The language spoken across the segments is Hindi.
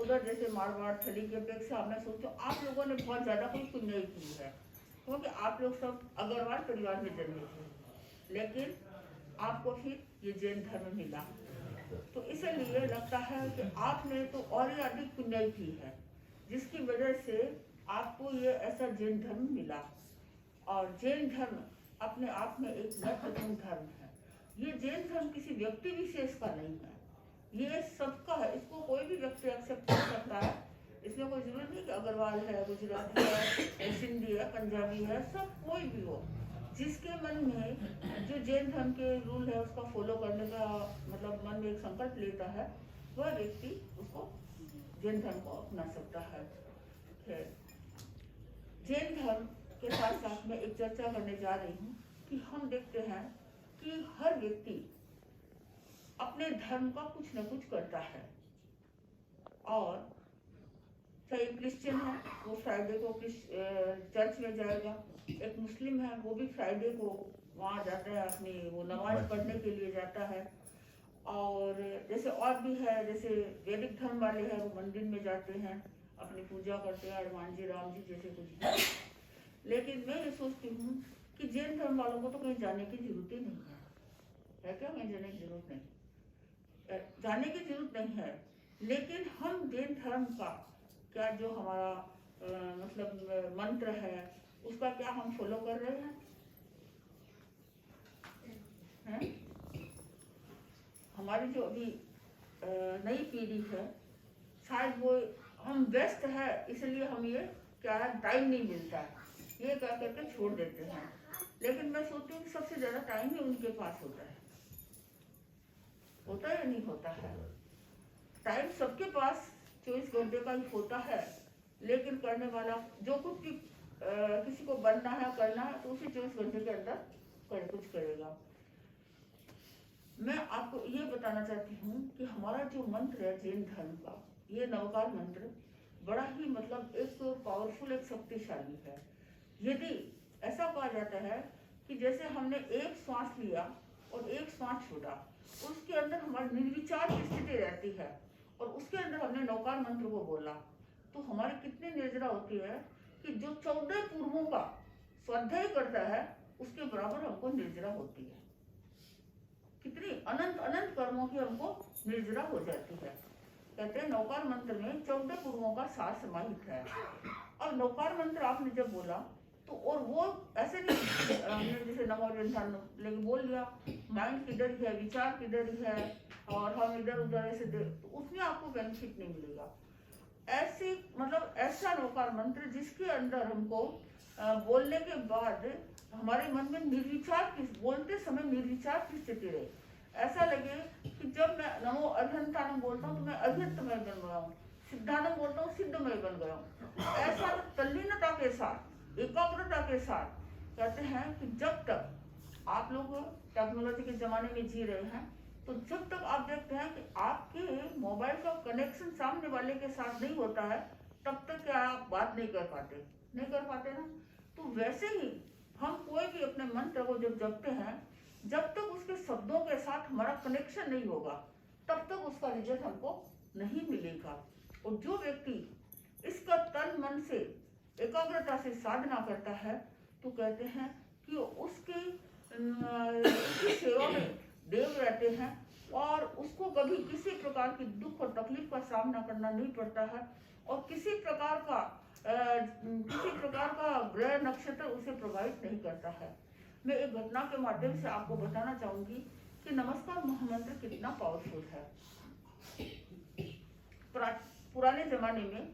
उधर जैसे मारवाड़ थली की अपेक्षा मैं सोचूं आप लोगों ने बहुत ज़्यादा कोई पुण्य की है, क्योंकि आप लोग सब अग्रवाल परिवार में जन्मे थे, लेकिन आपको फिर ये जैन धर्म मिला। तो इसलिए लगता है कि आपने तो और ही अधिक पुण्य की है, जिसकी वजह से आपको ये ऐसा जैन धर्म मिला। और जैन धर्म अपने आप में एक महत्वपूर्ण धर्म है। ये जैन धर्म किसी व्यक्ति विशेष का नहीं है, ये सबका है। इसको कोई भी व्यक्ति एक्सेप्ट कर सकता है। इसमें कोई जरूरत नहीं कि अग्रवाल है, गुजराती है, सिंधी है, पंजाबी है, सब कोई भी हो, जिसके मन में जो जैन धर्म के रूल है उसका फॉलो करने का मतलब मन में एक संकल्प लेता है, वह व्यक्ति उसको जैन धर्म को अपना सकता है। जैन धर्म के साथ साथ मैं एक चर्चा करने जा रही हूँ कि हम देखते हैं कि हर व्यक्ति अपने धर्म का कुछ न कुछ करता है। और चाहे क्रिश्चियन है वो फ्राइडे को चर्च में जाएगा, एक मुस्लिम है वो भी फ्राइडे को वहाँ जाता है, अपनी वो नमाज पढ़ने के लिए जाता है। और जैसे और भी है, जैसे वैदिक धर्म वाले हैं वो मंदिर में जाते हैं, अपनी पूजा करते हैं, हनुमान जी, राम जी जैसे कुछ भी। लेकिन मैं ये सोचती हूँ कि जैन धर्म वालों को तो कहीं जाने की जरूरत ही नहीं है क्या? कहीं जाने की जरूरत नहीं, जाने की जरूरत नहीं है। लेकिन हम जैन धर्म का क्या जो हमारा मतलब मंत्र है उसका क्या हम फॉलो कर रहे हैं? हमारी जो अभी नई पीढ़ी है शायद वो हम व्यस्त है, इसलिए हम ये क्या है टाइम नहीं मिलता है, ये कह करके छोड़ देते हैं। लेकिन मैं सोचती हूँ कि सबसे ज्यादा टाइम ही उनके पास होता है या नहीं होता है? टाइम सबके पास 24 घंटे का ही होता है, लेकिन करने वाला जो कुछ भी किसी को बनना है करना है तो उसी 24 घंटे के अंदर कुछ करेगा। मैं आपको ये बताना चाहती हूँ कि हमारा जो मंत्र है जैन धर्म का, ये नवकार मंत्र बड़ा ही मतलब एक पावरफुल, एक शक्तिशाली है। यदि ऐसा कहा जाता है कि जैसे हमने एक श्वास लिया और एक श्वास छोड़ा, उसके अंदर हमारी निर्विचार की स्थिति रहती है और उसके अंदर हमने नवकार मंत्र को बोला, तो हमारी कितनी निर्जरा होती है कि जो 14 पूर्वों का स्वाध्याय करता है उसके बराबर हमको निर्जरा होती है। कितनी अनंत अनंत कर्मों की हमको निर्जरा हो जाती है। कहते हैं नौकार मंत्र में 14 पूर्वों का सार समाहित है। और नौकार मंत्र आपने जब बोला तो और वो ऐसे नहीं हमने जैसे नमो इंसान लेकिन बोल लिया, माइंड किधर है, विचार किधर है और हम इधर उधर ऐसे तो उसमें आपको बेनिफिट नहीं मिलेगा। ऐसी मतलब ऐसा नौकार मंत्र जिसके अंदर हमको बोलने के बाद हमारे मन में निर्विचार की, बोलते समय निर्विचार की स्थिति रहे, ऐसा लगे कि जब मैं नमो अरिहंतानम बोलता हूँ तो मैं अरिहंतमय बन गया हूँ, सिद्धानम बोलता हूँ सिद्धमय बन गया हूँ। ऐसा तल्लीनता के साथ, एकाग्रता के साथ कहते हैं कि जब तक आप लोग टेक्नोलॉजी के जमाने में जी रहे हैं तो जब तक आप देखते हैं कि आपके मोबाइल का कनेक्शन सामने वाले के साथ नहीं होता है तब तक क्या आप बात नहीं कर पाते ना। तो वैसे ही हम कोई भी अपने मंत्र को जब जपते हैं, जब तक उसके शब्दों के साथ हमारा कनेक्शन नहीं होगा तब तक उसका रिजल्ट हमको नहीं मिलेगा। और जो व्यक्ति इसका तन मन से एकाग्रता से साधना करता है तो कहते हैं कि उसकी सेवा में देव रहते हैं और उसको कभी किसी प्रकार की दुख और तकलीफ का सामना करना नहीं पड़ता है और किसी प्रकार का ग्रह नक्षत्र उसे प्रभावित नहीं करता है। मैं एक घटना के माध्यम से आपको बताना चाहूंगी कि नमस्कार महामंत्र कितना पावरफुल है। पुराने जमाने में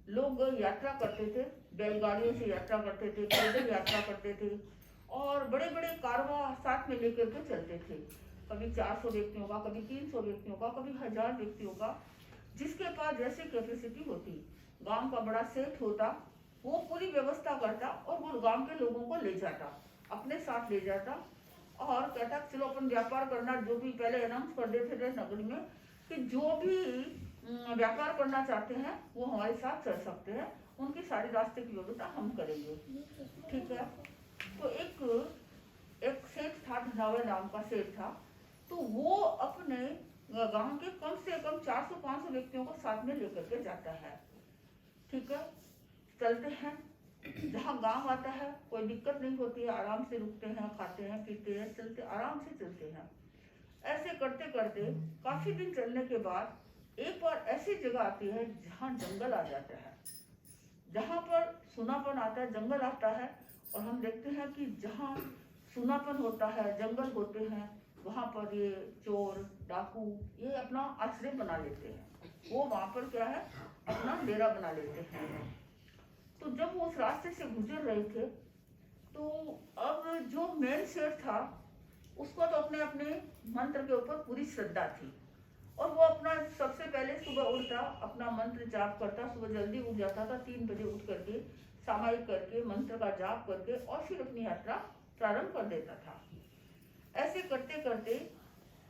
लोग यात्रा करते थे, बैलगाड़ियों से यात्रा करते थे, पैदल यात्रा करते थे और बड़े बड़े कारवां साथ में लेकर के चलते थे। कभी 400 व्यक्तियों का, कभी 300 व्यक्तियों का, कभी 1000 व्यक्तियों का, जिसके पास जैसे कैपेसिटी होती। गांव का बड़ा सेठ होता, वो पूरी व्यवस्था करता और वो गांव के लोगों को ले जाता, अपने साथ ले जाता और कहता चलो अपन व्यापार करना, जो भी पहले अनाउंस कर देते थे नगरी में कि जो भी व्यापार करना चाहते हैं वो हमारे साथ चल सकते हैं, उनकी सारी रास्ते की व्यवस्था हम करेंगे। ठीक है। तो एक सेठ था, धनावल नाम का सेठ था, तो वो अपने गांव के कम से कम 400-500 व्यक्तियों को साथ में लेकर के जाता है। ठीक है, चलते हैं। जहाँ गांव आता है कोई दिक्कत नहीं होती है, आराम से रुकते हैं, खाते हैं, पीते हैं, चलते आराम से चलते हैं। ऐसे करते करते काफी दिन चलने के बाद एक बार ऐसी जगह आती है जहाँ जंगल आ जाता है, जहाँ पर सुनापन आता है, जंगल आता है। और हम देखते हैं कि जहाँ सुनापन होता है, जंगल होते हैं, वहाँ पर ये चोर डाकू ये अपना आश्रय बना लेते हैं। वो वहाँ पर क्या है, अपना डेरा बना लेते हैं। तो जब वो उस रास्ते से गुजर रहे थे तो अब जो मेन शेर था उसको तो अपने अपने मंत्र के ऊपर पूरी श्रद्धा थी, और वो अपना सबसे पहले सुबह उठता, अपना मंत्र जाप करता, सुबह जल्दी उठ जाता था, 3 बजे उठ करके सामायिक करके मंत्र का जाप करके और फिर अपनी यात्रा प्रारंभ कर देता था। ऐसे करते करते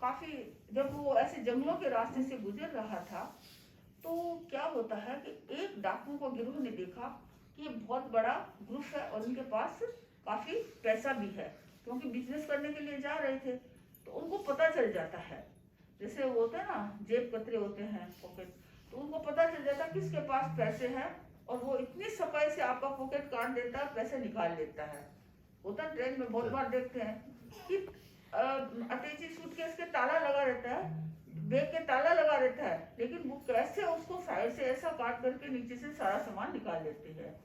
काफी जब वो ऐसे जंगलों के रास्ते से गुजर रहा था तो क्या होता है कि एक डाकू को गिरोह ने देखा कि बहुत बड़ा ग्रुप है और उनके पास काफी पैसा भी है, क्योंकि बिजनेस करने के लिए जा रहे थे। तो उनको पता चल जाता है, जैसे वो होते हैं ना जेब कतरे होते हैं पॉकेट, तो उनको पता चल जाता है किसके पास पैसे हैं, और वो इतनी सफाई से आपका पॉकेट काट देता है, पैसे निकाल लेता है। होता ट्रेन में बहुत बार देखते हैं कि अटैची सूटकेस के ताला लगा रहता है, बैग के ताला लगा रहता है, लेकिन वो कैसे उसको साइड से ऐसा काट करके नीचे से सारा सामान निकाल लेते हैं।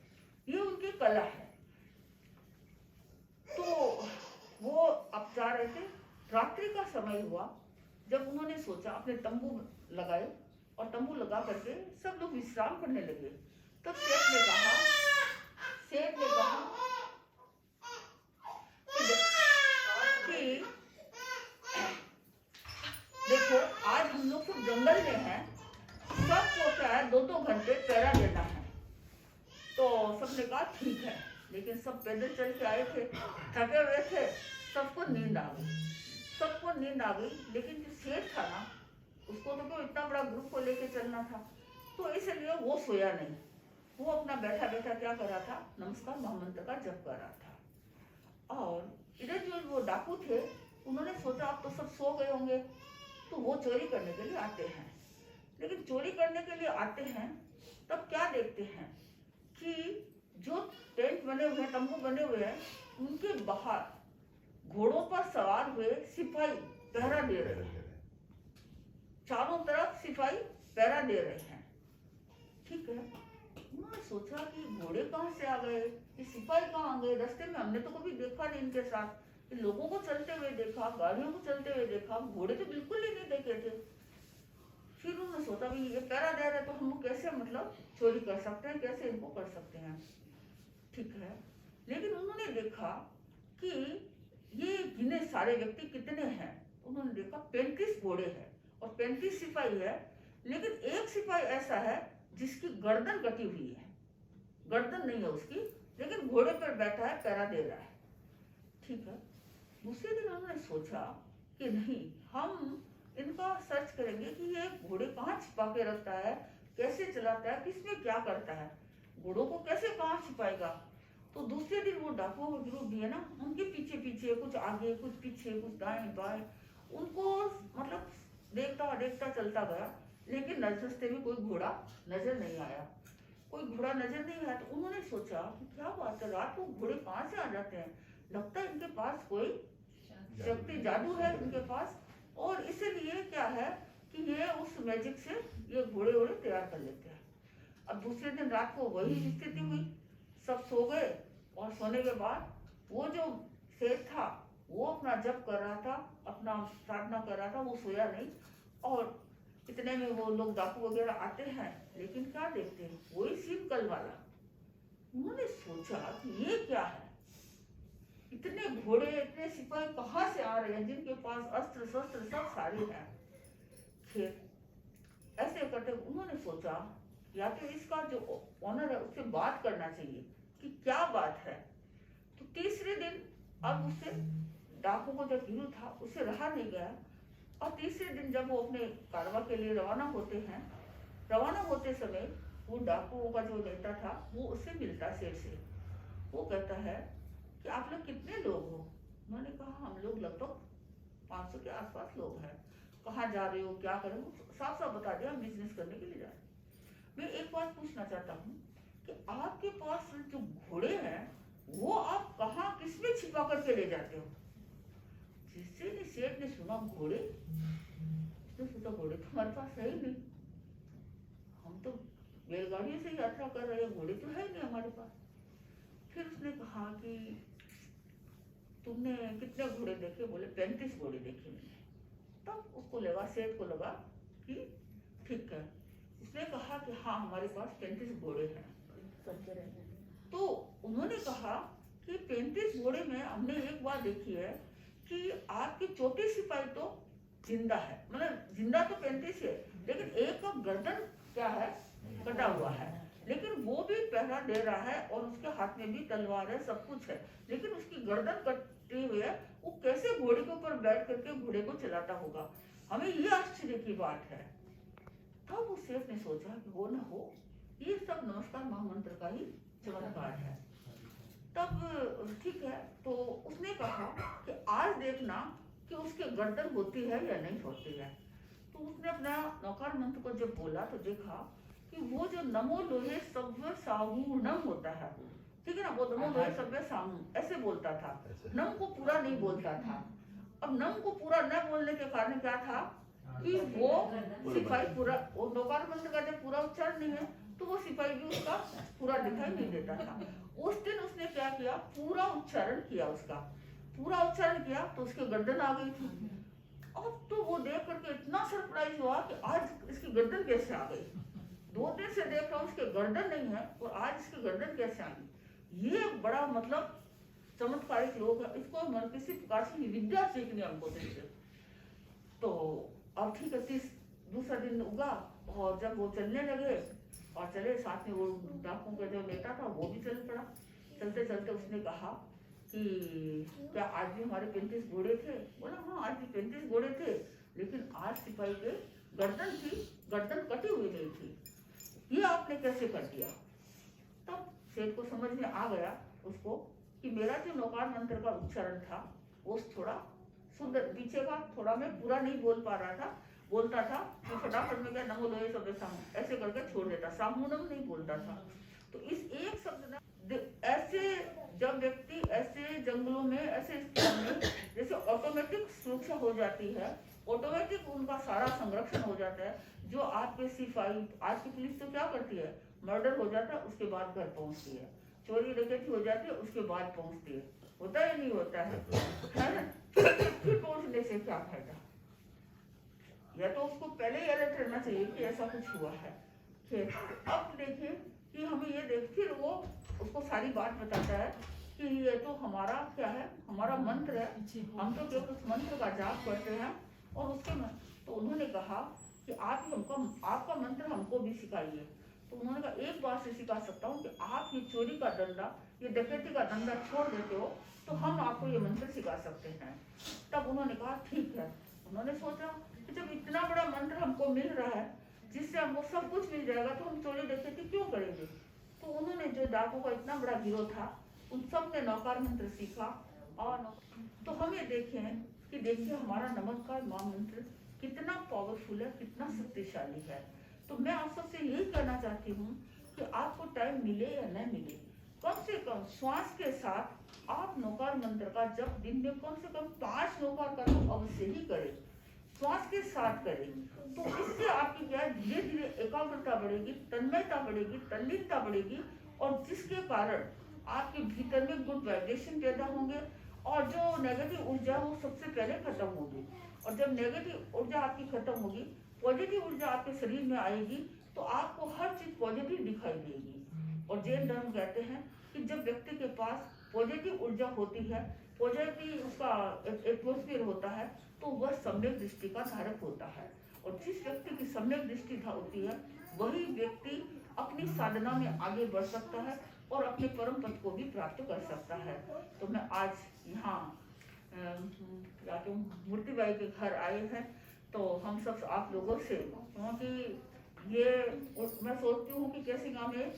ये उनकी कला है। तो वो अब जा रहे थे, रात्रि का समय हुआ, जब उन्होंने सोचा अपने तंबू लगाए और तंबू लगा करके सब लोग विश्राम करने लगे। तब सेठ ने कहा कि देखो आज हम लोग सब जंगल में हैं, सबको क्या है 2-2 घंटे पहरा देना है। तो सबने कहा ठीक है, लेकिन सब पैदल चल के आए थे, थके हुए थे, सबको नींद आ गई। लेकिन जो सेठ था ना, उसको तो क्यों इतना बड़ा ग्रुप को लेके चलना था, तो इसलिए वो सोया नहीं। वो अपना बैठा बैठा क्या कर रहा था, नमस्कार महामंत्र का जप कर रहा था। और इधर जो वो डाकू थे उन्होंने सोचा अब तो सब सो गए होंगे, तो वो चोरी करने के लिए आते हैं। लेकिन चोरी करने के लिए आते हैं तब क्या देखते हैं कि जो टेंट बने हुए हैं, तंबू बने हुए हैं, उनके बाहर घोड़ों पर सवार हुए सिपाही पहरा दे रहे हैं। चारों तरफ सिपाही पहरा दे रहे हैं। ठीक है, उन्होंने सोचा कि घोड़े कहाँ से आ गए, ये सिपाही कहाँ आ गए, रास्ते में हमने तो कभी देखा नहीं इनके साथ। लोगों को चलते हुए देखा, गाड़ियों को चलते हुए देखा, घोड़े तो बिल्कुल ही नहीं देखे थे। फिर उन्होंने सोचा भाई ये पहरा दे रहे तो हम कैसे मतलब चोरी कर सकते हैं, कैसे इनको कर सकते हैं। ठीक है, लेकिन उन्होंने देखा कि ये गिने सारे व्यक्ति कितने हैं। उन्होंने देखा 35 घोड़े हैं और 35 सिपाही है, लेकिन एक सिपाही ऐसा है जिसकी गर्दन कटी हुई है, गर्दन नहीं है उसकी, लेकिन घोड़े पर बैठा है, पहरा दे रहा है। ठीक है, दूसरे दिन उन्होंने सोचा कि नहीं, हम इनका सर्च करेंगे कि ये घोड़े कहाँ छिपा के रखता है, कैसे चलाता है, किसमें क्या करता है, घोड़ों को कैसे कहाँ छिपाएगा। तो दूसरे दिन वो डाकुओं का ग्रुप भी है ना, उनके पीछे पीछे, कुछ आगे कुछ पीछे, कुछ दाएं बाएं, उनको मतलब देखता देखता चलता गया। लेकिन रास्ते में कोई घोड़ा नजर नहीं आया, कोई घोड़ा नजर नहीं आया। तो उन्होंने सोचा कि क्या बात है, रात को घोड़े कहाँ से आ जाते हैं, लगता है इनके पास कोई शक्ति जादू है इनके पास, और इसीलिए क्या है कि ये उस मैजिक से ये घोड़े वोड़े तैयार कर लेते हैं। अब दूसरे दिन रात को वही स्थिति हुई, सब सो गए, और सोने के बाद वो जो शेर था वो अपना जप कर रहा था, अपना साधना कर रहा था, वो सोया नहीं। और इतने में वो लोग डाकू वगैरह आते हैं, लेकिन क्या देखते हैं, वही सीन कल वाला। उन्होंने सोचा कि ये क्या है, इतने घोड़े इतने सिपाही कहाँ से आ रहे हैं जिनके पास अस्त्र शस्त्र सब सारे हैं। फिर ऐसे करते उन्होंने सोचा या तो इसका जो ऑनर है उससे बात करना चाहिए कि क्या बात है। तो तीसरे दिन अब उससे डाकू को जब गिरू था उससे रहा नहीं गया, और तीसरे दिन जब वो अपने कारवा के लिए रवाना होते हैं, रवाना होते समय वो डाकुओं का जो नेता था वो उससे मिलता शेर से। वो कहता है कि आप लोग कितने लोग हो। उन्होंने कहा हम लोग लगभग 500 के आसपास लोग हैं। कहाँ जा रहे हो, क्या कर रहे हो, साफ साफ बता दिया हम बिजनेस करने के लिए जा रहे हैं। मैं एक बात पूछना चाहता हूँ कि आपके पास जो घोड़े हैं वो आप कहाँ किसमें छिपा करके ले जाते हो? जिससे ने सेठ ने सुना घोड़े, उसने सोचा घोड़े तो हमारे पास है ही नहीं, हम तो बैलगाड़ियों से यात्रा कर रहे हैं, घोड़े तो है नहीं हमारे पास। फिर उसने कहा कि तुमने कितने घोड़े देखे? बोले 35 घोड़े देखे मैंने। तब उसको लगा, सेठ को लगा कि ठीक है। उसने कहा कि हाँ हमारे पास 35 घोड़े हैं। तो उन्होंने कहा कि 35 घोड़े में हमने एक बात देखी है कि आपके छोटे सिपाही तो जिंदा है, मतलब जिंदा तो 35 है, लेकिन एक का गर्दन क्या है, कटा हुआ है, लेकिन वो भी पहरा दे रहा है और उसके हाथ में भी तलवार है, सब कुछ है, लेकिन उसकी गर्दन कटी हुई है। वो कैसे घोड़े के ऊपर बैठ करके घोड़े को चलाता होगा? हमें ये आश्चर्य की बात है। तब उस सेठ ने सोचा कि हो ना हो ये सब नमस्कार महामंत्र का ही चमत्कार है। तब ठीक है, तो उसने कहा कि आज देखना कि उसके गर्दन होती है या नहीं होती है। तो उसने अपना नौकार मंत्र को जब बोला तो देखा कि वो जो नमो लोहे सव्य साहूणम होता है, ठीक है ना, वो नमो लोहे सव्य साहू ऐसे बोलता था, नम को पूरा नहीं बोलता था। अब नम को पूरा न बोलने के कारण क्या था कि वो सिपाही पूरा, वो नौकार मंत्र का जब पूरा उच्चारण नहीं है तो वो सिपाही भी उसका पूरा दिखाई नहीं देता था। उस दिन उसने क्या किया, पूरा उच्चारण किया, उसका पूरा उच्चारण किया तो उसके गर्दन आ गई थी। अब तो वो देख करके इतना सरप्राइज हुआ कि आज इसकी गर्दन कैसे आ गई, 2 दिन से देख रहा हूँ उसके गर्दन नहीं है और आज इसकी गर्दन कैसे आ गई। ये बड़ा मतलब चमत्कारिक लोग है, इसको मन किसी प्रकार से विद्या सीखनी हमको देखते। तो अब ठीक है, दूसरा दिन उगा और जब वो चलने लगे और चले, साथ में वो डाकू का जो नेता था वो भी चल पड़ा। चलते चलते उसने कहा कि क्या आज भी हमारे 35 घोड़े थे? बोला हाँ आज भी 35 घोड़े थे, लेकिन आज सिपाही के गर्दन थी, गर्दन कटी हुई नहीं थी, ये आपने कैसे कर दिया? तब सेठ को समझ में आ गया उसको कि मेरा जो नौकार मंत्र का उच्चारण था वो थोड़ा सुंदर, पीछे का थोड़ा मैं पूरा नहीं बोल पा रहा था, बोलता था तो फटाफट में क्या नमो लोहे सव्य साहू ऐसे करके छोड़ देता, साहूणम नहीं बोलता था। तो इस एक शब्द ने ऐसे, जब व्यक्ति ऐसे जंगलों में, ऐसे स्थान में जैसे ऑटोमेटिक सुरक्षा हो जाती है, ऑटोमेटिक उनका सारा संरक्षण हो जाता है। जो आपके सिपाही, आज की पुलिस तो क्या करती है, मर्डर हो जाता है उसके बाद घर पहुंचती है, चोरी डकैती हो जाती है उसके बाद पहुंचती है, होता ही नहीं होता है ना? फिर पहुंचने से क्या फायदा? या तो उसको पहले ही अलर्ट रहना चाहिए कि ऐसा कुछ हुआ है। अब देखिए कि हमें ये देख, फिर वो उसको सारी बात बताता है कि ये तो हमारा क्या है, हमारा मंत्र है, हम तो केवल उस मंत्र का जाप करते हैं और उसके तो उन्होंने कहा कि आप हमको, आपका मंत्र हमको भी सिखाइए। तो उन्होंने कहा एक बात से सिखा सकता हूँ कि आप ये चोरी का धंधा, ये डकैती का धंधा छोड़ देते हो तो हम आपको ये मंत्र सिखा सकते हैं। तब उन्होंने कहा ठीक है। उन्होंने सोचा कि जब इतना बड़ा मंत्र हमको मिल रहा है जिससे हमको सब कुछ मिल जाएगा तो हम चोरी डकैती क्यों करेंगे। तो उन्होंने जो डाकू का इतना बड़ा गिरोह था उन सब ने नौकार मंत्र सीखा। और तो हम ये देखें कि देखिए हमारा नमस्कार महामंत्र कितना पावरफुल है, कितना शक्तिशाली है। तो मैं आप सबसे यही कहना चाहती हूँ कि आपको टाइम मिले या न मिले, कम से कम श्वास के साथ आप नौकार मंत्र का जब दिन में कम से कम 5 नौकार का तो अवश्य ही करें, श्वास के साथ करें। तो इससे आपकी क्या है, धीरे धीरे एकाग्रता बढ़ेगी, तन्मयता बढ़ेगी, तल्लीनता बढ़ेगी और जिसके कारण आपके भीतर में गुड वाइब्रेशन पैदा होंगे और जो नेगेटिव ऊर्जा वो सबसे पहले खत्म होगी। और जब नेगेटिव ऊर्जा आपकी खत्म होगी, पॉजिटिव ऊर्जा आपके शरीर में आएगी तो आपको हर चीज पॉजिटिव दिखाई देगी। और जैन धर्म कहते हैं कि जब व्यक्ति के पास पॉजिटिव ऊर्जा होती है, पॉजिटिव उसका एटमॉस्फेयर होता है तो वह सम्यक दृष्टि का धारक होता है। और जिस व्यक्ति की सम्यक दृष्टि होती है वही व्यक्ति अपनी साधना में आगे बढ़ सकता है और अपने परम पद को भी प्राप्त कर सकता है। तो मैं आज यहाँ जाके मूर्तिबाई के घर आए हैं तो हम सब आप लोगों से, क्योंकि ये मैं सोचती हूँ कि कैसे गाँव में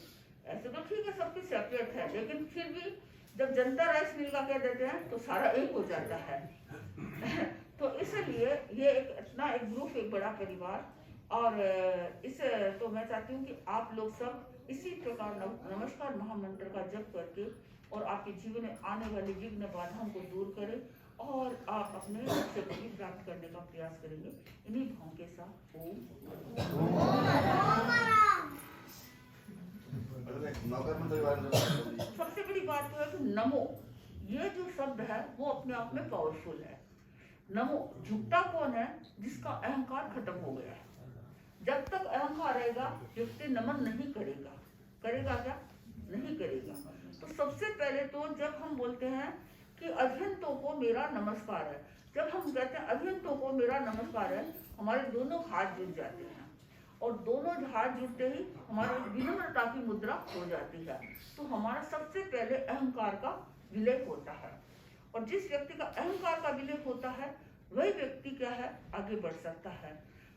ऐसे तो ठीक है सबकी सेपरेट है, लेकिन फिर भी जब जनता राइस मिल का कह देते हैं तो सारा एक हो जाता है तो इसलिए ये एक इतना एक ग्रुप, एक बड़ा परिवार, और इस तो मैं चाहती हूँ कि आप लोग सब इसी प्रकार नमस्कार महामंत्र का जप करके और आपके जीवन में आने वाली विघ्न बाधाओं को दूर करें और आप अपने लक्ष्य को भी प्राप्त करने का प्रयास करेंगे। इन्हीं भावों के साथ ओम। सबसे बड़ी बात तो है कि नमो, ये जो शब्द है वो अपने आप में पावरफुल है। नमो, झुकता कौन है? जिसका अहंकार खत्म हो गया है। जब तक अहंकार रहेगा व्यक्ति नमन नहीं करेगा। करेगा क्या? नहीं करेगा। तो सबसे पहले तो जब हम बोलते हैं कि अभियंतों को मेरा नमस्कार है, जब हम कहते हैं अभियंतों को मेरा नमस्कार है, हमारे दोनों हाथ जुड़ जाते हैं और दोनों हाथ जुड़ते ही हमारी विनम्रता की मुद्रा हो जाती है। तो हमारा सबसे पहले अहंकार का विलय होता है और जिस व्यक्ति का अहंकार का विलय होता है वही व्यक्ति क्या है, आगे बढ़ सकता है।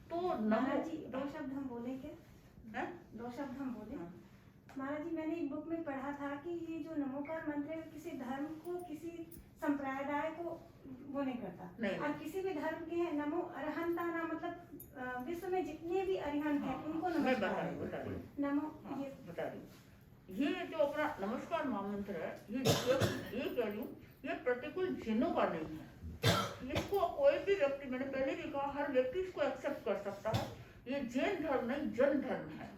तो महाराज जी, दो शब्द हम बोले क्या? है? दो शब्द हम बोले। महाराज जी, मैंने एक बुक में पढ़ा था कि ये जो नमोकार मंत्र है किसी धर्म को, किसी संप्रदाय को वो नहीं करता। नहीं। और किसी भी धर्म के हैं नमो अरहंता ना, मतलब विश्व में जितने भी अरिहंत हैं उनको मैं बता नमस्कार रही नमो। ये बता रही ये जो अपना नमस्कार महामंत्र है, ये कह रही हूँ, ये प्रतिकूल जिनों का नहीं है। इसको कोई भी व्यक्ति, मैंने पहले भी कहा, हर व्यक्ति इसको एक्सेप्ट कर सकता है। ये जैन धर्म नहीं, जन धर्म है।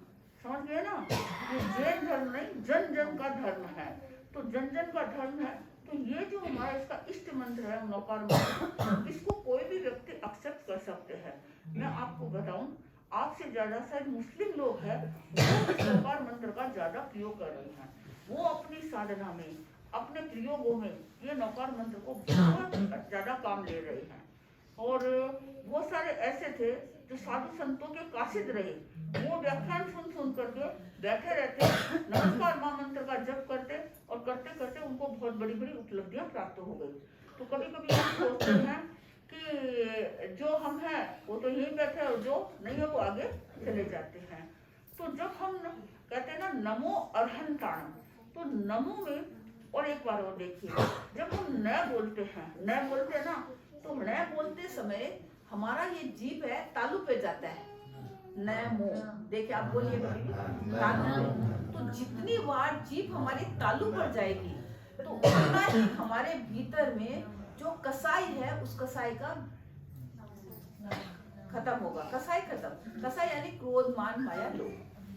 समझ गए ना? ये जैन धर्म नहीं, जन जन का धर्म है। तो जन जन का धर्म है। तो ये जो हमारा इसका इष्ट मंत्र है नौकार मंत्र, इसको कोई भी व्यक्ति एक्सेप्ट कर सकते हैं। मैं आपको बताऊं, आपसे ज्यादा शायद मुस्लिम लोग हैं वो नौकार मंत्र का ज्यादा प्रयोग कर रहे हैं। वो अपनी साधना में, अपने प्रयोगों में ये नौकार मंत्र को बहुत ज्यादा काम ले रहे हैं। और बहुत सारे ऐसे थे जो साधु संतों के काशिद रहे, वो व्याख्यान सुन करके बैठे रहते, नमस्कार महामंत्र का जप करते और करते करते उनको बहुत बड़ी बड़ी उपलब्धियां प्राप्त हो गई। तो कभी कभी हम सोचते हैं कि जो हम हैं वो तो यहीं बैठे और जो नहीं है वो आगे चले जाते हैं। तो जब हम कहते हैं ना नमो अरहंताणम, तो नमो में और एक बार और देखिए, जब हम न बोलते हैं ना, तो न बोलते समय हमारा ये जीभ है तालू पे जाता है। नमो, देखिए आप बोलिए तालू पे। तो जितनी बार जीभ हमारी तालू पर जाएगी तो उतना ही हमारे भीतर में जो कसाई है उस कसाई का खत्म होगा। कसाई खत्म, कसाई यानी क्रोध मान माया लोभ,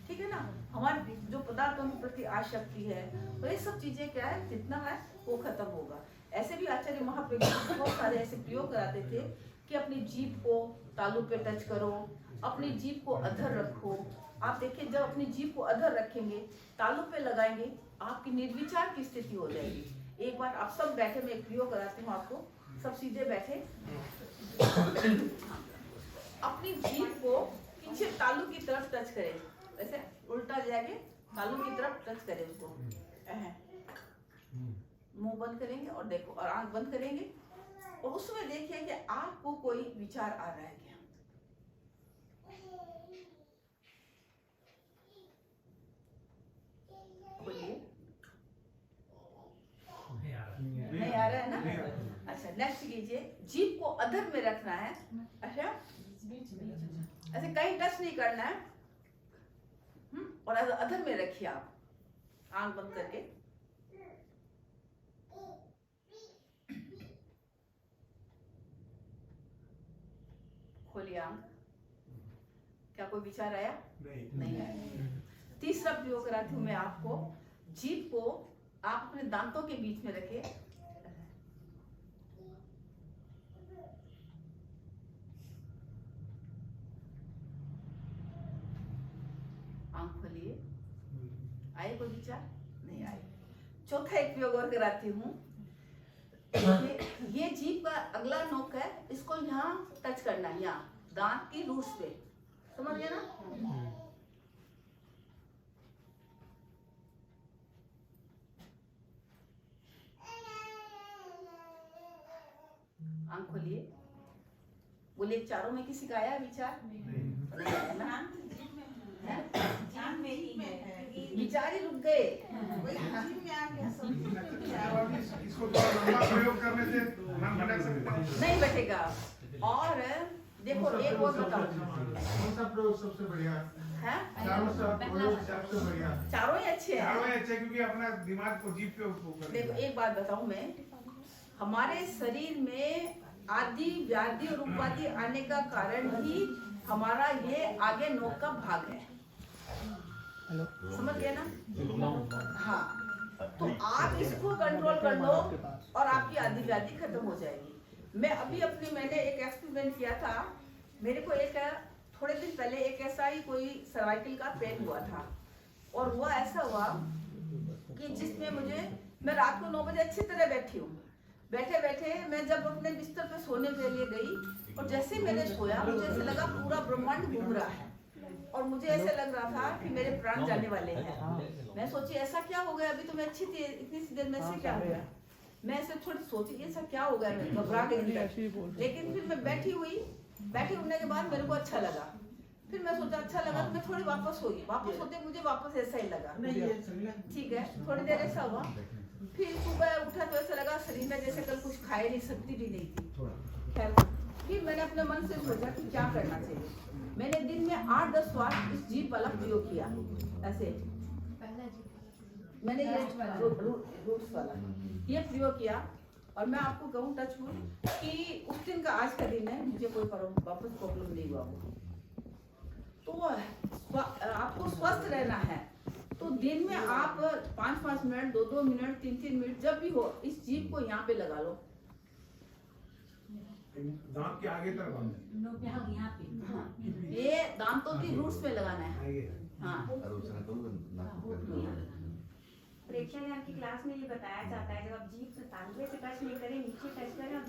ठीक है ना? हमारे जो पदार्थों के प्रति आसक्ति है, तो ये सब चीजें क्या है, जितना है वो खत्म होगा। ऐसे भी आचार्य महाप्रभु बहुत सारे ऐसे प्रयोग कराते थे कि अपनी जीभ को तालू पे टच करो, अपनी जीभ को अधर रखो। आप देखिए, जब अपनी जीभ को अधर रखेंगे, तालू पे लगाएंगे, आपकी निर्विचार की स्थिति हो जाएगी। एक बार आप सब बैठे, मैं एक प्रयोग कराती हूँ आपको, सब सीधे बैठे, अपनी जीभ को पीछे तालू की तरफ टच करें, ऐसे उल्टा जाके तालू की तरफ टच करें उसको। मुंह बंद करेंगे और देखो, और आंख बंद करेंगे और उसमें देखिए कि आपको कोई विचार आ रहा है क्या। बोलिए, नहीं आ रहा है ना? अच्छा, नेक्स्ट कीजिए, जीभ को अधर में रखना है। अच्छा, ऐसे कहीं टच नहीं करना है, और अधर में रखिए आप, आंख बंद करके। खोलिए आंख। क्या कोई विचार आया? नहीं आया। तीसरा प्रयोग कराती हूँ मैं आपको। जीभ को आप अपने दांतों के बीच में रखे, आंख खोलिए। आए कोई विचार? नहीं आए। चौथा एक प्रयोग और कराती हूँ। ये जीभ का अगला नोक है, इसको यहाँ टच करना है, यहाँ दांत की रूट्स पे, समझ गए ना? आंख खोलिए। बोलिए, चारों में किसी का आया विचार? नहीं आया ना? विचार ही रुक गए। इसको प्रयोग करने से मन भटक सकता है? नहीं बैठेगा। और देखो एक और बताऊं कौन सा प्रयोग सबसे बढ़िया है, चारों सब प्रयोग सबसे बढ़िया चारों ही अच्छे चारों हैं। ही अच्छे क्योंकि अपना दिमाग को जीभ पे उपयोग करते देखो हैं। एक बात बताऊं मैं, हमारे शरीर में आदि व्याधि और उपाधि आने का कारण ही हमारा ये आगे नोक का भाग है, समझ गए ना? हाँ, तो आप इसको कंट्रोल कर लो और आपकी आदि व्याधि खत्म हो जाएगी। मैंने एक एक्सपेरिमेंट किया था। मेरे को थोड़े दिन पहले एक ऐसा ही कोई सर्वाइकल का पेन हुआ था, और हुआ ऐसा हुआ कि जिसमें मैं रात को 9 बजे अच्छी तरह बैठी हूँ, बैठे बैठे मैं जब अपने बिस्तर पे सोने के लिए गई और जैसे मैंने सोया मुझे ऐसे लगा पूरा ब्रह्मांड घूम रहा है, और मुझे ऐसे लग रहा था कि मेरे प्राण जाने वाले हैं। मैं सोची ऐसा क्या हो गया, अभी तो मैं अच्छी थी, इतनी सी देर में ऐसे क्या हो गया। मैं ऐसे थोड़ी सोची ऐसा क्या हो गया, मैं घबरा गई। लेकिन फिर मैं बैठे होने के बाद मेरे को अच्छा लगा। फिर मैं सोचा अच्छा लगा तो मैं थोड़ी वापस सोई, वापस होते मुझे वापस ऐसा ही लगा। ठीक है, थोड़ी देर ऐसा हुआ, फिर सुबह उठा तो ऐसा लगा शरीर में जैसे कल कुछ खाए नहीं, सकती भी नहीं थी। खैर, फिर मैंने अपने मन से सोचा कि क्या करना चाहिए। मैंने दिन में 8-10 बार इस जीभ वाला प्रयोग किया, ऐसे मैंने ये रूट्स वाला ये प्रयोग किया। और मैं आपको कहूँ टचवुड कि उस दिन का आज का दिन है, मुझे कोई वापस प्रॉब्लम नहीं हुआ। तो आपको स्वस्थ रहना है तो दिन में आप 5-5 मिनट, 2-2 मिनट, 3-3 मिनट जब भी हो इस जीभ को यहाँ पे लगा लो, दांत के आगे तक बांधे। हाँ, ये दांतों की रूट्स पे लगाना है। हाँ, प्रेक्षण ने आपकी क्लास में ये बताया जाता है, जब आप जीभ से तालुए से टच नहीं करें, नीचे टच करें और